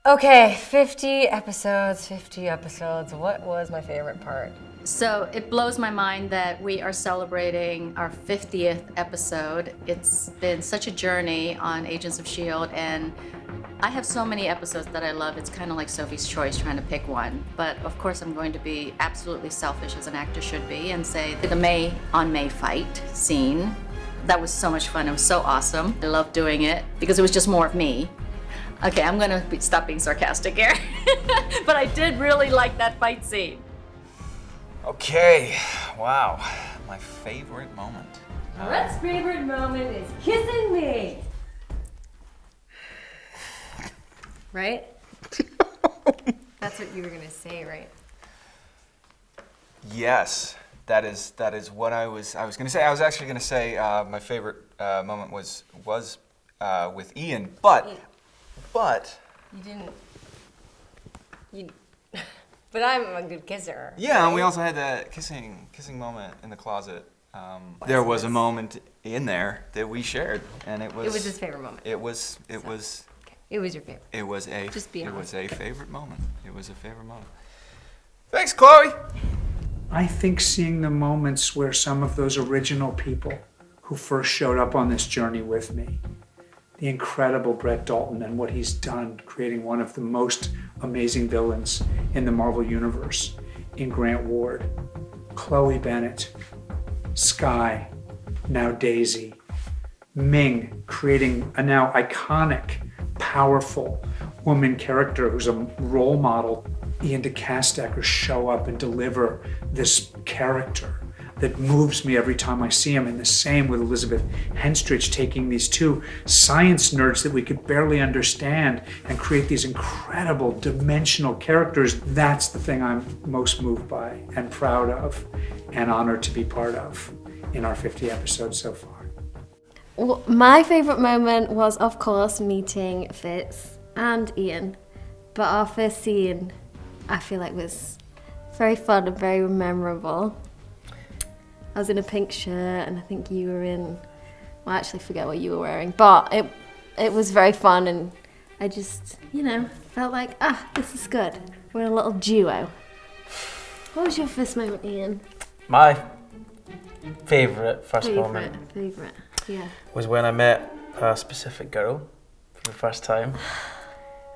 Okay, 50 episodes, 50 episodes. What was my favorite part? So it blows my mind that we are celebrating our 50th episode. It's been such a journey on Agents of S.H.I.E.L.D. and I have so many episodes that I love. It's kind of like Sophie's Choice trying to pick one. But of course I'm going to be absolutely selfish as an actor should be and say the May on May fight scene. That was so much fun. It was so awesome. I loved doing it because it was just more of me. Okay, I'm gonna stop being sarcastic here. But I did really like that fight scene. Okay, wow, my favorite moment. Rhett's favorite moment is kissing me. Right? That's what you were gonna say, right? Yes, that is what I was gonna say. I was actually gonna say my favorite moment was with Ian, but You didn't. But I'm a good kisser. yeah, right? and we also had that kissing moment in the closet. There was a moment in there that we shared, and it was. It was his favorite moment. It was. It was your favorite. It was a. Just be honest. It was a favorite moment. It was a favorite moment. Thanks, Chloe. I think seeing the moments where some of those original people who first showed up on this journey with me, the incredible Brett Dalton and what he's done, creating one of the most amazing villains in the Marvel Universe in Grant Ward, Chloe Bennett, Skye, now Daisy, Ming creating a now iconic, powerful woman character who's a role model. Ian DeCastacker show up and deliver this character that moves me every time I see him. And the same with Elizabeth Henstridge, taking these two science nerds that we could barely understand and create these incredible dimensional characters. That's the thing I'm most moved by and proud of and honored to be part of in our 50 episodes so far. Well, my favourite moment was, of course, meeting Fitz and Ian. But our first scene, I feel like, was very fun and very memorable. I was in a pink shirt and I think you were in, well, I actually forget what you were wearing, but it was very fun and I just, felt like, this is good. We're a little duo. What was your first moment, Ian? My favorite moment Favorite, yeah. was when I met a specific girl for the first time,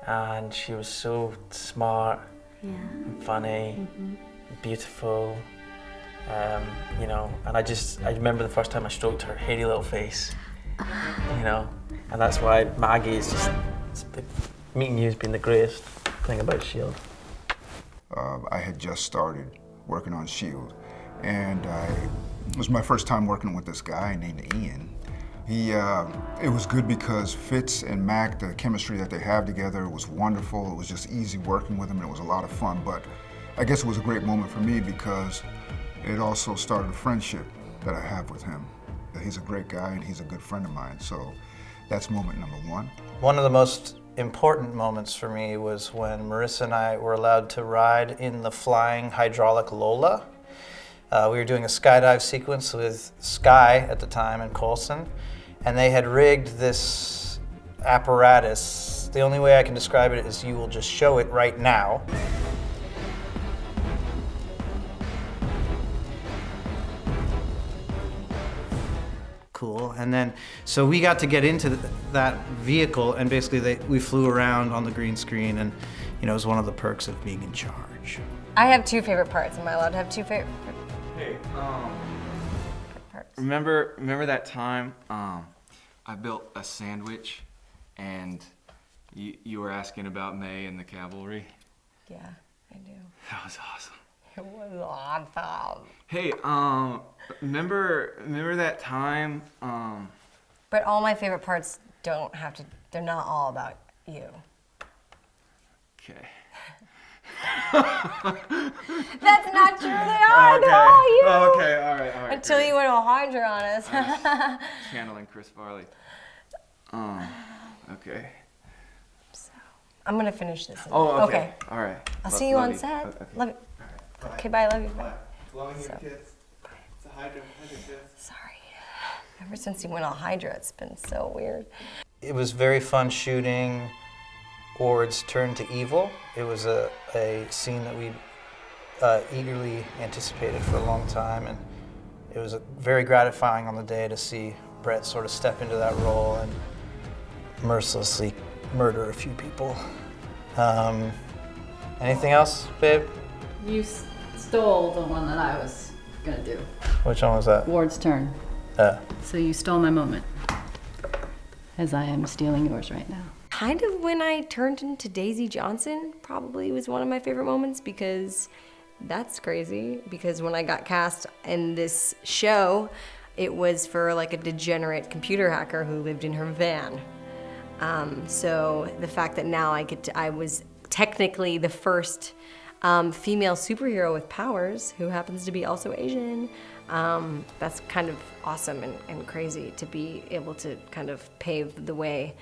and she was so smart, and funny, beautiful. And I remember the first time I stroked her hairy little face, and that's why Maggie is just, meeting you has been the greatest thing about S.H.I.E.L.D. I had just started working on S.H.I.E.L.D. and it was my first time working with this guy named Ian. It was good because Fitz and Mac, the chemistry that they have together was wonderful. It was just easy working with him and it was a lot of fun, but I guess it was a great moment for me because it also started a friendship that I have with him. He's a great guy and he's a good friend of mine, so that's moment number one. One of the most important moments for me was when Marissa and I were allowed to ride in the flying hydraulic Lola. We were doing a skydive sequence with Skye at the time and Coulson, and they had rigged this apparatus. The only way I can describe it is you will just show it right now. Cool. And then, so we got to get into that vehicle, and basically we flew around on the green screen, and it was one of the perks of being in charge. I have two favorite parts. Am I allowed to have two favorite Hey, parts? remember that time I built a sandwich and you were asking about May and the cavalry? Yeah, I do. That was awesome. It was awesome. Hey, remember that time? But all my favorite parts they're not all about you. Okay. That's not true, they are, they're all you. Okay, all right. Until you went all Hydra on us. Channeling Chris Farley. Okay. I'm gonna finish this. Oh, okay. All right. I'll see you on set. Okay. Love you. All right. Okay, bye, love you. Bye. Blowing you So- a kiss. It's a Hydra kiss. Sorry. Ever since you went all Hydra, it's been so weird. It was very fun shooting. Ward's turn to evil. It was a scene that we eagerly anticipated for a long time, and it was very gratifying on the day to see Brett sort of step into that role and mercilessly murder a few people. Anything else, babe? You stole the one that I was gonna do. Which one was that? Ward's turn. So you stole my moment, as I am stealing yours right now. Kind of when I turned into Daisy Johnson probably was one of my favorite moments, because that's crazy. Because when I got cast in this show, it was for like a degenerate computer hacker who lived in her van. So the fact that now I was technically the first female superhero with powers who happens to be also Asian, that's kind of awesome and crazy to be able to kind of pave the way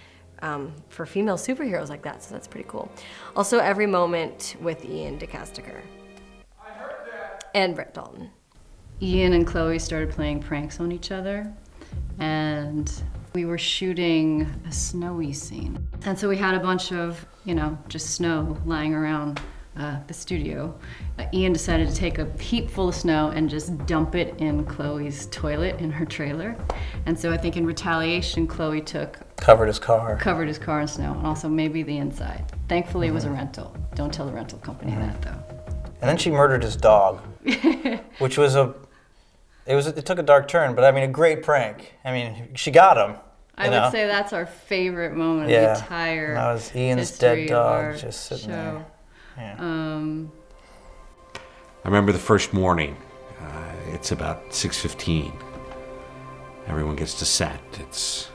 for female superheroes like that, so that's pretty cool. Also, every moment with Ian DeCasticker. And Brett Dalton. Ian and Chloe started playing pranks on each other, and we were shooting a snowy scene. And so we had a bunch of, just snow lying around the studio. Ian decided to take a heap full of snow and just dump it in Chloe's toilet in her trailer. And so I think in retaliation, Chloe Covered his car in snow, and also maybe the inside. Thankfully, it was a rental. Don't tell the rental company that, though. And then she murdered his dog, which was it took a dark turn, but I mean, a great prank. I mean, she got him. I would say that's our favorite moment of the entire that was Ian's history dead of dog our just sitting show. there. Yeah. I remember the first morning. It's about 6:15. Everyone gets to set. It's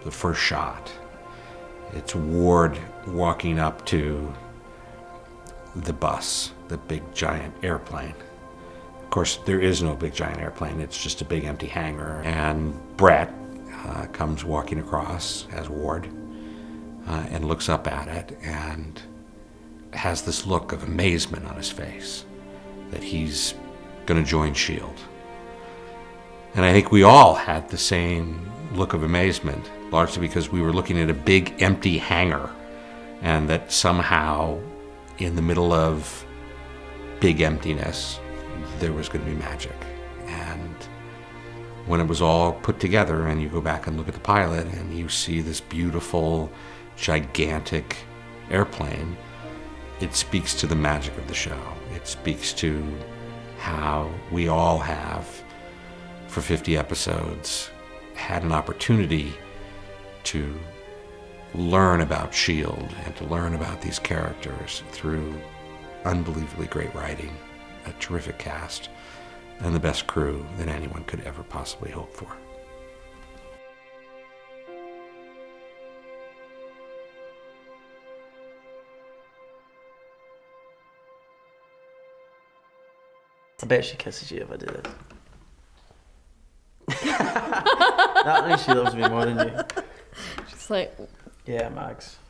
the first shot. It's Ward walking up to the bus, the big giant airplane. Of course, there is no big giant airplane. It's just a big empty hangar. And Brett comes walking across as Ward and looks up at it and has this look of amazement on his face that he's going to join S.H.I.E.L.D. And I think we all had the same look of amazement, largely because we were looking at a big empty hangar, and that somehow in the middle of big emptiness there was going to be magic. And when it was all put together and you go back and look at the pilot and you see this beautiful, gigantic airplane, it speaks to the magic of the show. It speaks to how we all have, for 50 episodes, had an opportunity to learn about S.H.I.E.L.D. and to learn about these characters through unbelievably great writing, a terrific cast, and the best crew that anyone could ever possibly hope for. I bet she kisses you if I do this. Not only she loves me more than you. Just like, Yeah, Max.